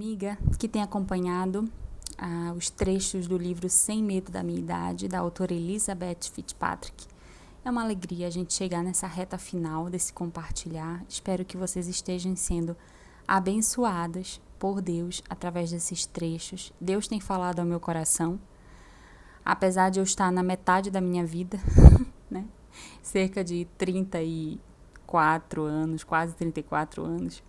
amiga que tem acompanhado os trechos do livro Sem Medo da Minha Idade, da autora Elizabeth Fitzpatrick. É uma alegria a gente chegar nessa reta final desse compartilhar. Espero que vocês estejam sendo abençoadas por Deus através desses trechos. Deus tem falado ao meu coração, apesar de eu estar na metade da minha vida, né? Cerca de 34 anos, quase 34 anos.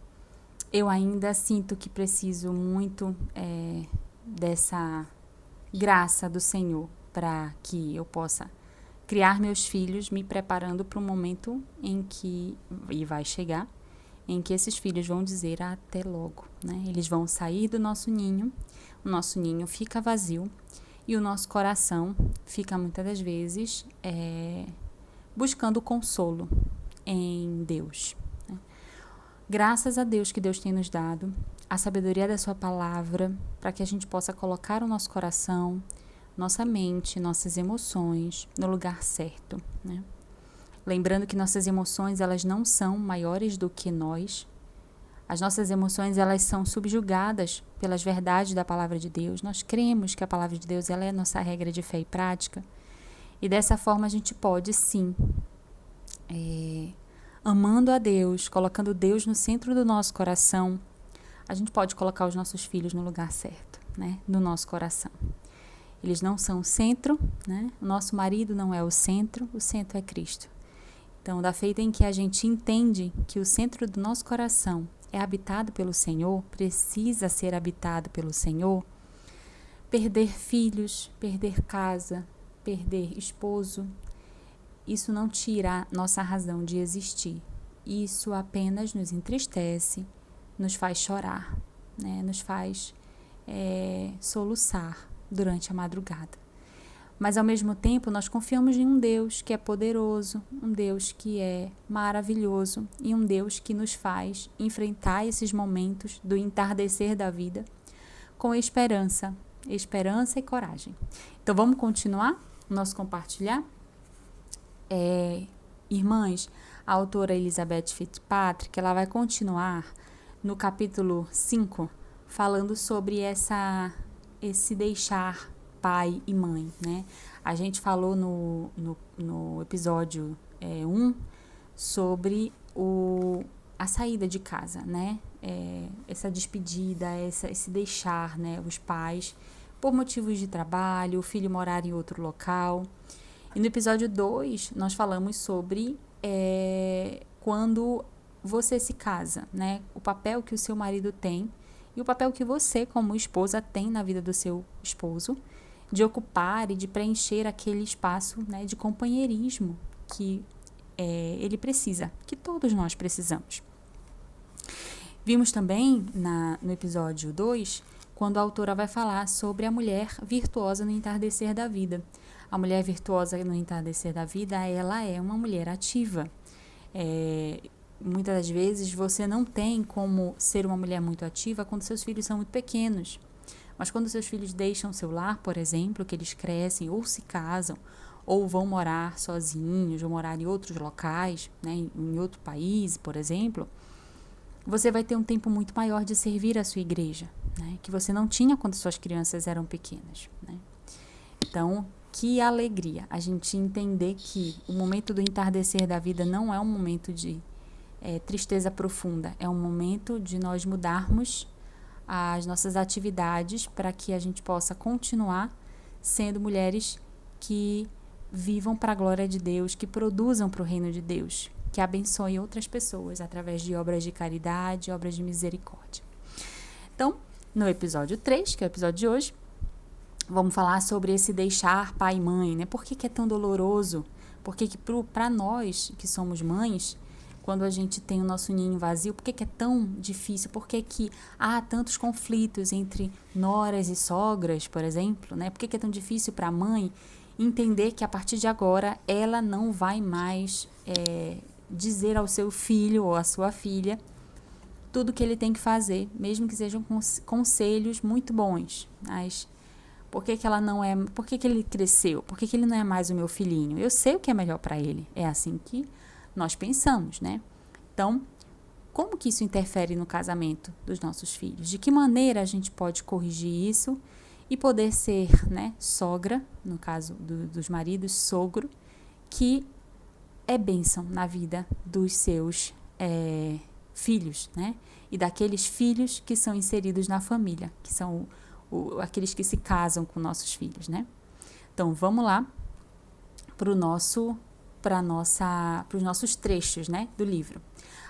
Eu ainda sinto que preciso muito dessa graça do Senhor para que eu possa criar meus filhos, me preparando para um momento em que, e vai chegar, em que esses filhos vão dizer até logo, né? Eles vão sair do nosso ninho, o nosso ninho fica vazio e o nosso coração fica muitas das vezes buscando consolo em Deus. Graças a Deus que Deus tem nos dado a sabedoria da sua palavra para que a gente possa colocar o nosso coração, nossa mente, nossas emoções no lugar certo, né? Lembrando que nossas emoções, elas não são maiores do que nós. As nossas emoções, elas são subjugadas pelas verdades da palavra de Deus. Nós cremos que a palavra de Deus, ela é a nossa regra de fé e prática. E dessa forma a gente pode, sim, amando a Deus, colocando Deus no centro do nosso coração, a gente pode colocar os nossos filhos no lugar certo, né? No nosso coração. Eles não são o centro, né? O nosso marido não é o centro é Cristo. Então, da feita em que a gente entende que o centro do nosso coração é habitado pelo Senhor, precisa ser habitado pelo Senhor, perder filhos, perder casa, perder esposo, isso não tira nossa razão de existir. Isso apenas nos entristece, nos faz chorar, né? Nos faz soluçar durante a madrugada. Mas, ao mesmo tempo, nós confiamos em um Deus que é poderoso, um Deus que é maravilhoso e um Deus que nos faz enfrentar esses momentos do entardecer da vida com esperança e coragem. Então, vamos continuar o nosso compartilhar? Irmãs, a autora Elizabeth Fitzpatrick, ela vai continuar no capítulo 5, falando sobre esse deixar pai e mãe, né? A gente falou no episódio 1 sobre a saída de casa, né? Essa despedida, esse deixar, né? Os pais por motivos de trabalho, o filho morar em outro local. E no episódio 2, nós falamos sobre quando você se casa, né? O papel que o seu marido tem e o papel que você, como esposa, tem na vida do seu esposo, de ocupar e de preencher aquele espaço, né, de companheirismo que ele precisa, que todos nós precisamos. Vimos também no episódio 2, quando a autora vai falar sobre a mulher virtuosa no entardecer da vida. A mulher virtuosa no entardecer da vida, ela é uma mulher ativa. Muitas das vezes você não tem como ser uma mulher muito ativa quando seus filhos são muito pequenos. Mas quando seus filhos deixam seu lar, por exemplo, que eles crescem ou se casam, ou vão morar sozinhos, ou morar em outros locais, né, em outro país, por exemplo, você vai ter um tempo muito maior de servir a sua igreja, né, que você não tinha quando suas crianças eram pequenas, né? Então, que alegria a gente entender que o momento do entardecer da vida não é um momento de tristeza profunda, é um momento de nós mudarmos as nossas atividades para que a gente possa continuar sendo mulheres que vivam para a glória de Deus, que produzam para o reino de Deus, que abençoem outras pessoas através de obras de caridade, obras de misericórdia. Então, no episódio 3, que é o episódio de hoje, vamos falar sobre esse deixar pai e mãe, né? Por que é tão doloroso? Por que para nós que somos mães, quando a gente tem o nosso ninho vazio, por que é tão difícil? Por que há tantos conflitos entre noras e sogras, por exemplo, né? Por que é tão difícil para a mãe entender que a partir de agora ela não vai mais dizer ao seu filho ou à sua filha tudo o que ele tem que fazer, mesmo que sejam conselhos muito bons, mas por que ela não é? Por que ele cresceu? Por que ele não é mais o meu filhinho? Eu sei o que é melhor para ele. É assim que nós pensamos, né? Então, como que isso interfere no casamento dos nossos filhos? De que maneira a gente pode corrigir isso e poder ser, né, sogra, no caso dos maridos, sogro, que é bênção na vida dos seus filhos, né? E daqueles filhos que são inseridos na família, que são aqueles que se casam com nossos filhos, né? Então, vamos lá para os nossos trechos, né, do livro.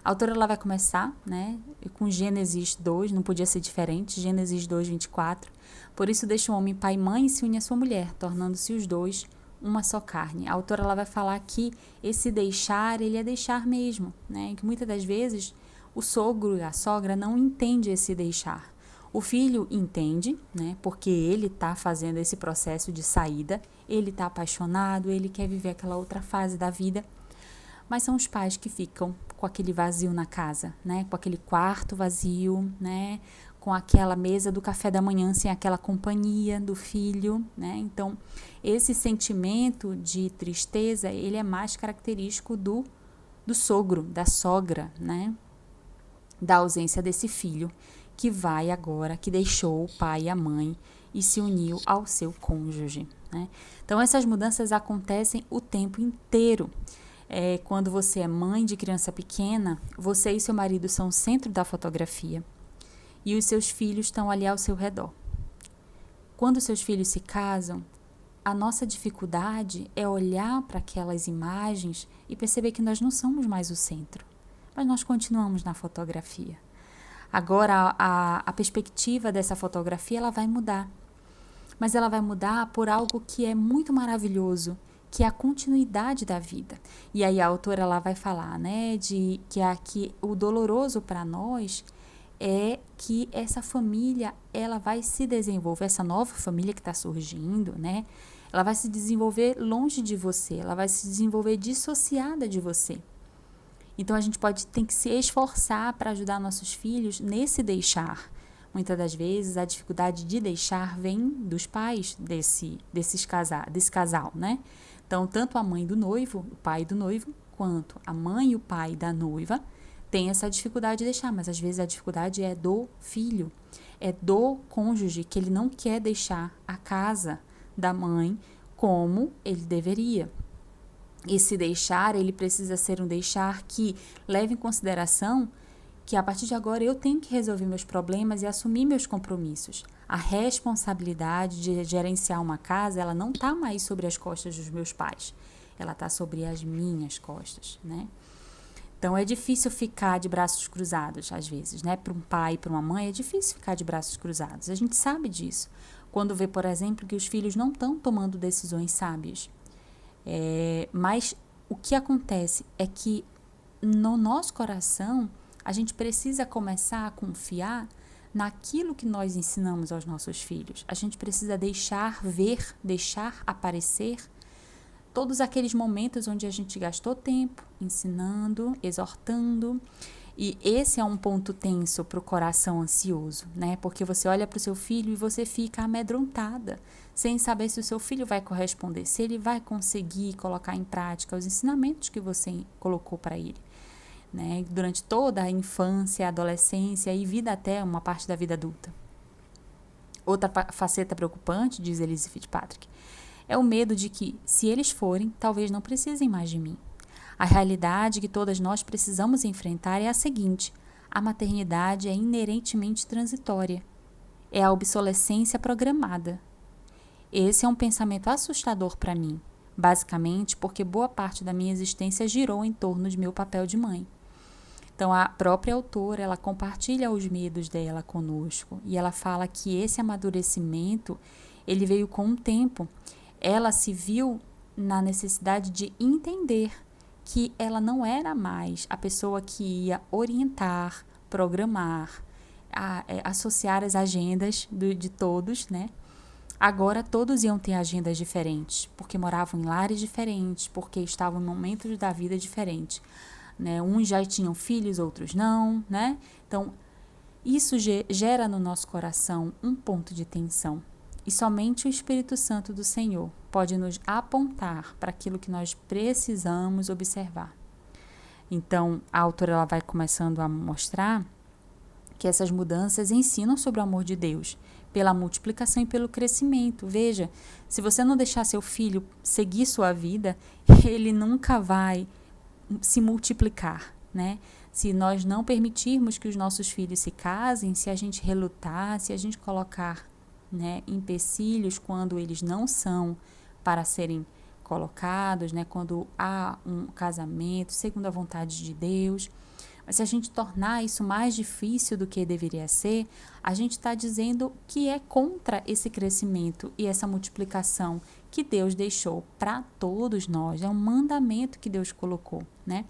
A autora ela vai começar, né, com Gênesis 2, não podia ser diferente, Gênesis 2, 24. Por isso deixa o homem pai e mãe e se une à sua mulher, tornando-se os dois uma só carne. A autora ela vai falar que esse deixar, ele é deixar mesmo, né, que muitas das vezes o sogro e a sogra não entendem esse deixar. O filho entende, né, porque ele está fazendo esse processo de saída, ele está apaixonado, ele quer viver aquela outra fase da vida, mas são os pais que ficam com aquele vazio na casa, né, com aquele quarto vazio, né, com aquela mesa do café da manhã sem aquela companhia do filho, né, então esse sentimento de tristeza, ele é mais característico do sogro, da sogra, né, da ausência desse filho, que vai agora, que deixou o pai e a mãe e se uniu ao seu cônjuge, né? Então, essas mudanças acontecem o tempo inteiro. Quando você é mãe de criança pequena, você e seu marido são o centro da fotografia e os seus filhos estão ali ao seu redor. Quando seus filhos se casam, a nossa dificuldade é olhar para aquelas imagens e perceber que nós não somos mais o centro, mas nós continuamos na fotografia. Agora, a perspectiva dessa fotografia ela vai mudar. Mas ela vai mudar por algo que é muito maravilhoso, que é a continuidade da vida. E aí a autora ela vai falar, né, que o doloroso para nós é que essa família ela vai se desenvolver, essa nova família que está surgindo, né, ela vai se desenvolver longe de você, ela vai se desenvolver dissociada de você. Então, a gente tem que se esforçar para ajudar nossos filhos nesse deixar. Muitas das vezes, a dificuldade de deixar vem dos pais desse casal, né? Então, tanto a mãe do noivo, o pai do noivo, quanto a mãe e o pai da noiva têm essa dificuldade de deixar. Mas, às vezes, a dificuldade é do filho, é do cônjuge, que ele não quer deixar a casa da mãe como ele deveria. Esse deixar, ele precisa ser um deixar que leve em consideração que a partir de agora eu tenho que resolver meus problemas e assumir meus compromissos. A responsabilidade de gerenciar uma casa, ela não está mais sobre as costas dos meus pais, ela está sobre as minhas costas, né? Então, é difícil ficar de braços cruzados, às vezes, né? Para um pai e para uma mãe, é difícil ficar de braços cruzados. A gente sabe disso. Quando vê, por exemplo, que os filhos não estão tomando decisões sábias. Mas o que acontece é que no nosso coração a gente precisa começar a confiar naquilo que nós ensinamos aos nossos filhos. A gente precisa deixar ver, deixar aparecer todos aqueles momentos onde a gente gastou tempo ensinando, exortando. E esse é um ponto tenso para o coração ansioso, né? Porque você olha para o seu filho e você fica amedrontada, sem saber se o seu filho vai corresponder, se ele vai conseguir colocar em prática os ensinamentos que você colocou para ele, né? Durante toda a infância, adolescência e vida até uma parte da vida adulta. Outra faceta preocupante, diz Elyse Fitzpatrick, é o medo de que, se eles forem, talvez não precisem mais de mim. A realidade que todas nós precisamos enfrentar é a seguinte: a maternidade é inerentemente transitória. É a obsolescência programada. Esse é um pensamento assustador para mim, basicamente porque boa parte da minha existência girou em torno de meu papel de mãe. Então, a própria autora, ela compartilha os medos dela conosco e ela fala que esse amadurecimento, ele veio com o tempo. Ela se viu na necessidade de entender que ela não era mais a pessoa que ia orientar, programar, associar as agendas de todos, né? Agora todos iam ter agendas diferentes, porque moravam em lares diferentes, porque estavam em momentos da vida diferentes, né? Uns já tinham filhos, outros não, né? Então, isso gera no nosso coração um ponto de tensão. E somente o Espírito Santo do Senhor pode nos apontar para aquilo que nós precisamos observar. Então, a autora ela vai começando a mostrar que essas mudanças ensinam sobre o amor de Deus, pela multiplicação e pelo crescimento. Veja, se você não deixar seu filho seguir sua vida, ele nunca vai se multiplicar, né? Se nós não permitirmos que os nossos filhos se casem, se a gente relutar, se a gente colocar, né, empecilhos quando eles não são para serem colocados, né, quando há um casamento segundo a vontade de Deus, mas se a gente tornar isso mais difícil do que deveria ser, a gente está dizendo que é contra esse crescimento e essa multiplicação que Deus deixou para todos nós. É um mandamento que Deus colocou, né?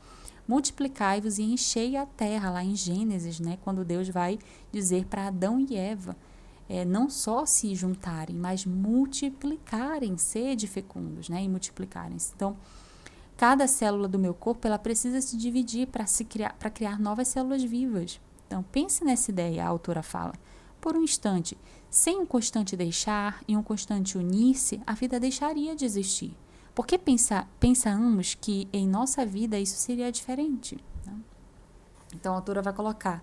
Multiplicai-vos e enchei a terra, lá em Gênesis, né? Quando Deus vai dizer para Adão e Eva, não só se juntarem, mas multiplicarem, sede fecundos, né? E multiplicarem-se. Então, cada célula do meu corpo, ela precisa se dividir para criar novas células vivas. Então, pense nessa ideia, a autora fala. Por um instante, sem um constante deixar e um constante unir-se, a vida deixaria de existir. Por que pensamos que em nossa vida isso seria diferente? Né? Então, a autora vai colocar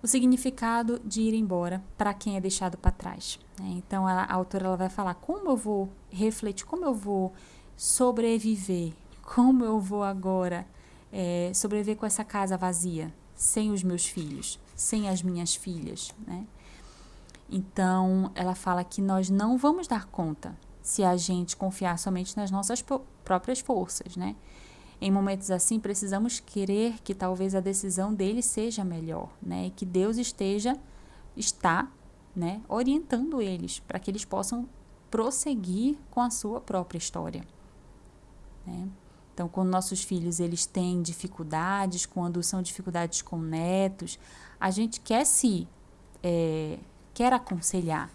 o significado de ir embora para quem é deixado para trás. Né? Então, a autora ela vai falar como eu vou refletir, como eu vou sobreviver, como eu vou agora sobreviver com essa casa vazia, sem os meus filhos, sem as minhas filhas, né? Então, ela fala que nós não vamos dar conta se a gente confiar somente nas nossas próprias forças, né? Em momentos assim, precisamos querer que talvez a decisão dele seja melhor, né? E que Deus está, né, orientando eles para que eles possam prosseguir com a sua própria história, né? Então, quando nossos filhos eles têm dificuldades, quando são dificuldades com netos, a gente quer aconselhar,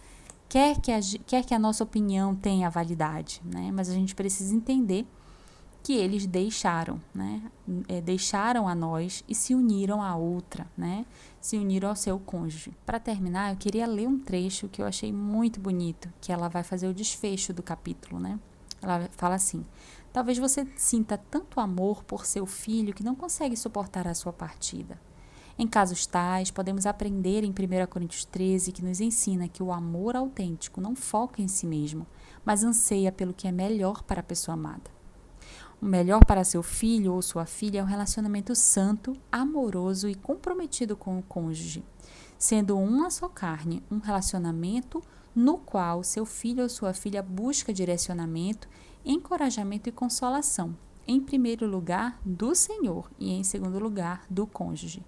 quer que a nossa opinião tenha validade, né? Mas a gente precisa entender que eles deixaram, né? Deixaram a nós e se uniram a outra, né? Se uniram ao seu cônjuge. Para terminar, eu queria ler um trecho que eu achei muito bonito, que ela vai fazer o desfecho do capítulo, né? Ela fala assim: talvez você sinta tanto amor por seu filho que não consegue suportar a sua partida. Em casos tais, podemos aprender em 1 Coríntios 13, que nos ensina que o amor autêntico não foca em si mesmo, mas anseia pelo que é melhor para a pessoa amada. O melhor para seu filho ou sua filha é um relacionamento santo, amoroso e comprometido com o cônjuge, sendo uma só carne, um relacionamento no qual seu filho ou sua filha busca direcionamento, encorajamento e consolação, em primeiro lugar do Senhor e em segundo lugar do cônjuge.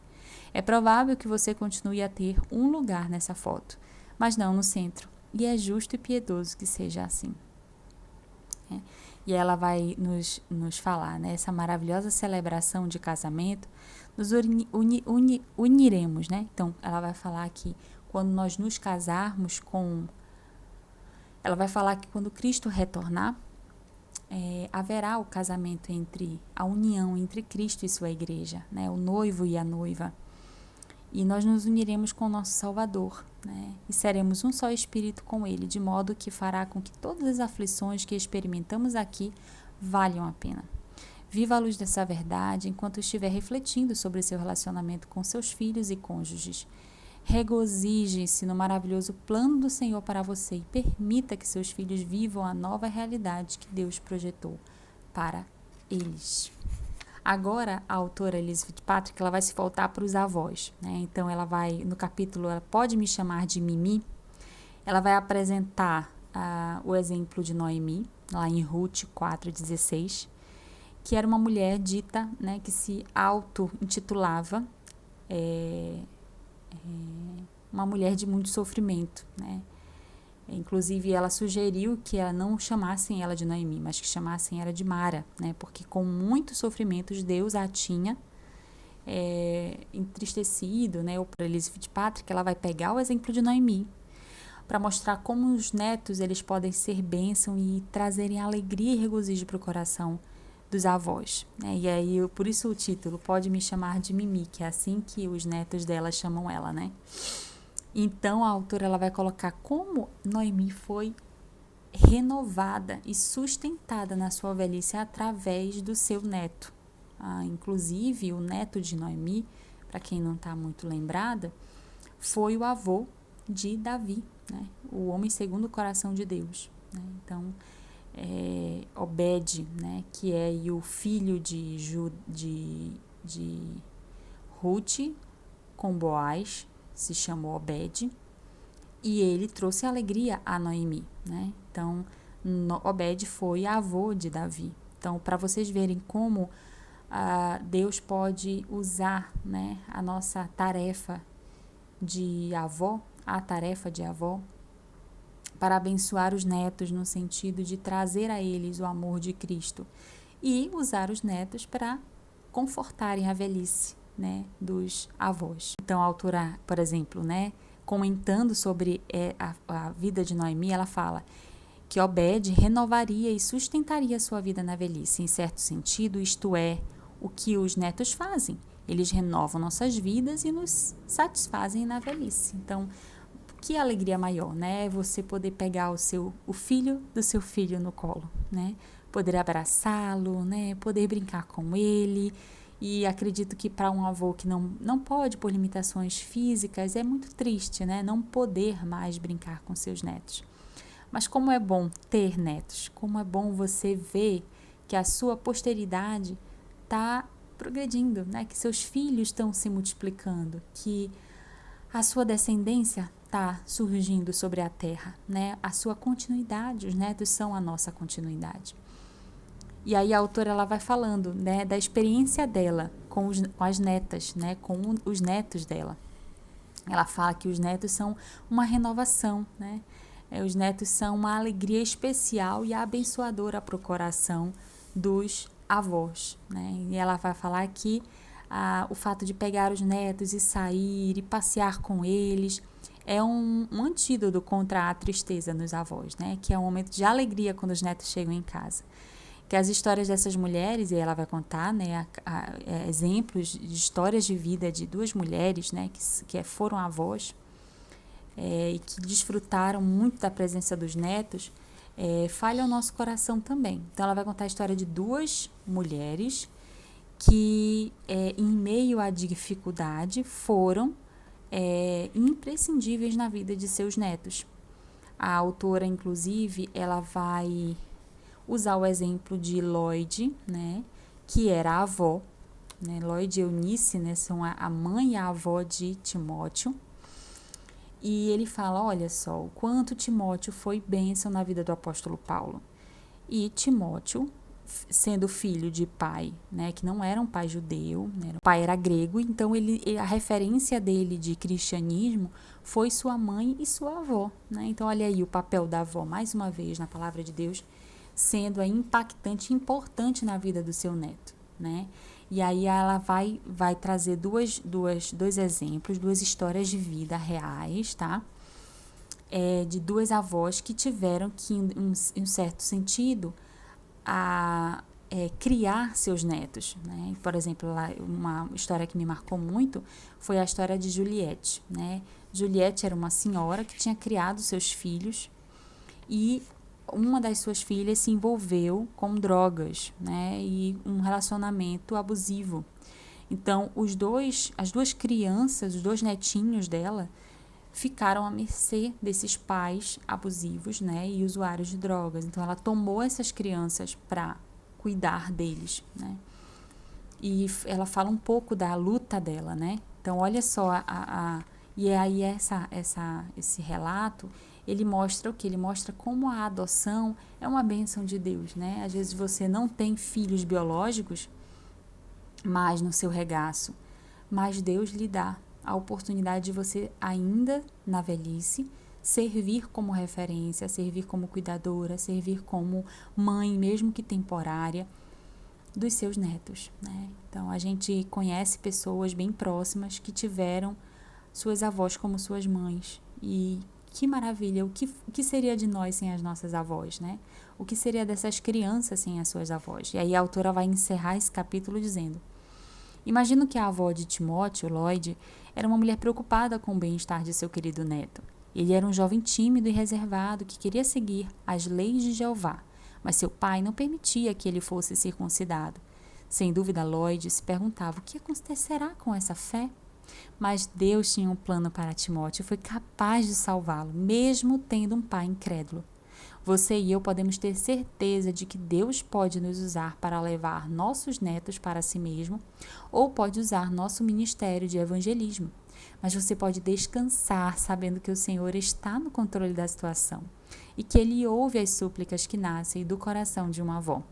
É provável que você continue a ter um lugar nessa foto, mas não no centro, e é justo e piedoso que seja assim. E ela vai nos falar, né, essa maravilhosa celebração de casamento, nos uniremos, né? Então, ela vai falar que quando nós nos casarmos ela vai falar que quando Cristo retornar, haverá o casamento a união entre Cristo e sua igreja, né? O noivo e a noiva. E nós nos uniremos com o nosso Salvador, né? E seremos um só espírito com Ele, de modo que fará com que todas as aflições que experimentamos aqui valham a pena. Viva a luz dessa verdade enquanto estiver refletindo sobre seu relacionamento com seus filhos e cônjuges. Regozije-se no maravilhoso plano do Senhor para você e permita que seus filhos vivam a nova realidade que Deus projetou para eles. Agora, a autora Elizabeth Patrick, ela vai se voltar para os avós, né? Então, ela vai, no capítulo, ela pode me chamar de Mimi, ela vai apresentar o exemplo de Noemi, lá em Ruth 4:16, que era uma mulher dita, né, que se auto-intitulava uma mulher de muito sofrimento, né? Inclusive, ela sugeriu que não chamassem ela de Noemi, mas que chamassem ela de Mara, né? Porque com muitos sofrimentos Deus a tinha entristecido, né? Para Elizabeth Patrick, ela vai pegar o exemplo de Noemi para mostrar como os netos eles podem ser bênção e trazerem alegria e regozijo para o coração dos avós, né? E aí, por isso o título, Pode Me Chamar de Mimi, que é assim que os netos dela chamam ela, né? Então, a autora ela vai colocar como Noemi foi renovada e sustentada na sua velhice através do seu neto, Inclusive, o neto de Noemi, para quem não está muito lembrada, foi o avô de Davi, né? O homem segundo o coração de Deus, né? Então, Obed, né, que é o filho de Ruth com Boaz, se chamou Obed, e ele trouxe alegria a Noemi, né? Então, Obed foi avô de Davi. Então, para vocês verem como Deus pode usar, né, a nossa tarefa de avó, a tarefa de avó, para abençoar os netos no sentido de trazer a eles o amor de Cristo e usar os netos para confortarem a velhice, né, dos avós. Então, a autora, por exemplo, né, comentando sobre a vida de Noemi, ela fala que Obed renovaria e sustentaria a sua vida na velhice, em certo sentido, isto é, o que os netos fazem. Eles renovam nossas vidas e nos satisfazem na velhice. Então, que alegria maior, né? Você poder pegar o filho do seu filho no colo, né? Poder abraçá-lo, né? Poder brincar com ele. E acredito que para um avô que não pode, por limitações físicas, é muito triste, né? Não poder mais brincar com seus netos. Mas como é bom ter netos, como é bom você ver que a sua posteridade está progredindo, né? Que seus filhos estão se multiplicando, que a sua descendência está surgindo sobre a terra, né? A sua continuidade, os netos são a nossa continuidade. E aí a autora ela vai falando, né, da experiência dela com as netas, né, com os netos dela. Ela fala que os netos são uma renovação, né? Os netos são uma alegria especial e abençoadora para o coração dos avós, né? E ela vai falar que o fato de pegar os netos e sair e passear com eles é um antídoto contra a tristeza nos avós, né? Que é um momento de alegria quando os netos chegam em casa. Que as histórias dessas mulheres, e ela vai contar, né, exemplos de histórias de vida de duas mulheres, né, que foram avós, e que desfrutaram muito da presença dos netos, falha o nosso coração também. Então, ela vai contar a história de duas mulheres que, em meio à dificuldade, foram imprescindíveis na vida de seus netos. A autora, inclusive, ela vai usar o exemplo de Lloyd, né, que era a avó, né, Lloyd e Eunice, né, são a mãe e a avó de Timóteo. E ele fala, olha só, o quanto Timóteo foi bênção na vida do apóstolo Paulo. E Timóteo, sendo filho de pai, né, que não era um pai judeu, né, o pai era grego, então a referência dele de cristianismo foi sua mãe e sua avó, né? Então olha aí o papel da avó, mais uma vez, na palavra de Deus, sendo impactante e importante na vida do seu neto, né? E aí ela vai trazer dois exemplos, duas histórias de vida reais, tá? De duas avós que tiveram que, em um certo sentido, criar seus netos, né? Por exemplo, uma história que me marcou muito foi a história de Juliette, né? Juliette era uma senhora que tinha criado seus filhos e uma das suas filhas se envolveu com drogas, né, e um relacionamento abusivo. Então, as duas crianças, os dois netinhos dela, ficaram à mercê desses pais abusivos, né, e usuários de drogas. Então, ela tomou essas crianças para cuidar deles, né. E ela fala um pouco da luta dela, né. Então, olha só, e aí esse relato, ele mostra o quê? Ele mostra como a adoção é uma bênção de Deus, né? Às vezes você não tem filhos biológicos mais no seu regaço, mas Deus lhe dá a oportunidade de você ainda na velhice servir como referência, servir como cuidadora, servir como mãe, mesmo que temporária, dos seus netos, né? Então a gente conhece pessoas bem próximas que tiveram suas avós como suas mães e que maravilha, o que seria de nós sem as nossas avós, né? O que seria dessas crianças sem as suas avós? E aí a autora vai encerrar esse capítulo dizendo: imagino que a avó de Timóteo, Lloyd, era uma mulher preocupada com o bem-estar de seu querido neto. Ele era um jovem tímido e reservado que queria seguir as leis de Jeová, mas seu pai não permitia que ele fosse circuncidado. Sem dúvida, Lloyd se perguntava o que acontecerá com essa fé. Mas Deus tinha um plano para Timóteo e foi capaz de salvá-lo, mesmo tendo um pai incrédulo. Você e eu podemos ter certeza de que Deus pode nos usar para levar nossos netos para si mesmo ou pode usar nosso ministério de evangelismo. Mas você pode descansar sabendo que o Senhor está no controle da situação e que Ele ouve as súplicas que nascem do coração de uma avó.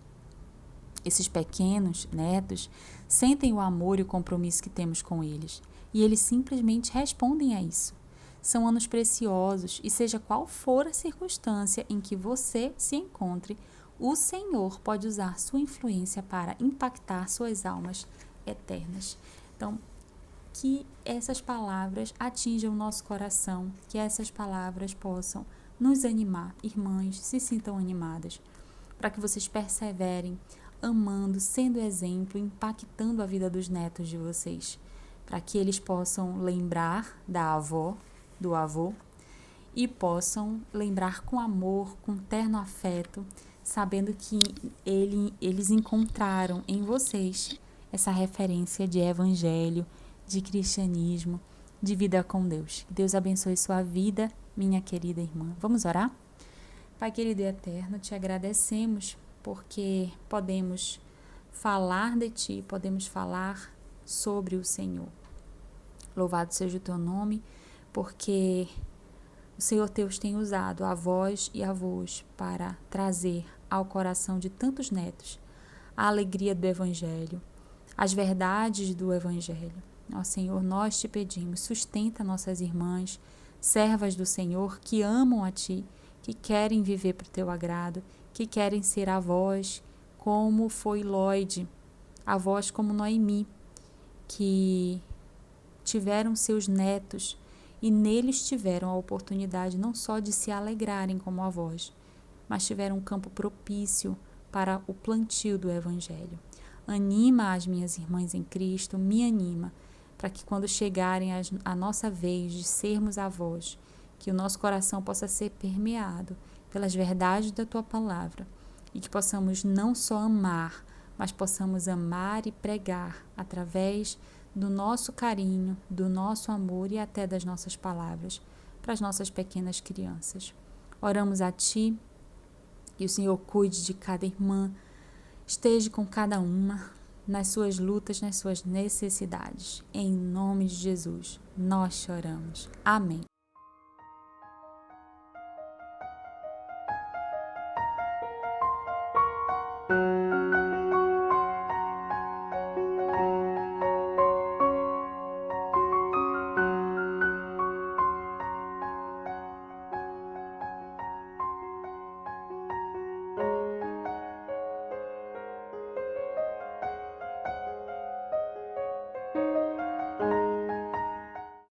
Esses pequenos netos sentem o amor e o compromisso que temos com eles e eles simplesmente respondem a isso. São anos preciosos e seja qual for a circunstância em que você se encontre, o Senhor pode usar sua influência para impactar suas almas eternas. Então, que essas palavras atinjam o nosso coração, que essas palavras possam nos animar. Irmãs, se sintam animadas, para que vocês perseverem, amando, sendo exemplo, impactando a vida dos netos de vocês, para que eles possam lembrar da avó, do avô, e possam lembrar com amor, com terno afeto, sabendo que eles encontraram em vocês essa referência de evangelho, de cristianismo, de vida com Deus. Que Deus abençoe sua vida, minha querida irmã. Vamos orar? Pai querido e eterno, te agradecemos porque podemos falar de Ti, podemos falar sobre o Senhor. Louvado seja o Teu nome, porque o Senhor Deus tem usado avós e avós para trazer ao coração de tantos netos a alegria do Evangelho, as verdades do Evangelho. Ó Senhor, nós te pedimos, sustenta nossas irmãs, servas do Senhor, que amam a Ti, que querem viver para o Teu agrado, que querem ser avós, como foi Lloyd, avós como Noemi, que tiveram seus netos e neles tiveram a oportunidade não só de se alegrarem como avós, mas tiveram um campo propício para o plantio do Evangelho. Anima as minhas irmãs em Cristo, me anima, para que quando chegarem a nossa vez de sermos avós, que o nosso coração possa ser permeado pelas verdades da Tua Palavra e que possamos não só amar, mas possamos amar e pregar através do nosso carinho, do nosso amor e até das nossas palavras para as nossas pequenas crianças. Oramos a Ti e o Senhor cuide de cada irmã, esteja com cada uma nas suas lutas, nas suas necessidades. Em nome de Jesus, nós choramos. Amém.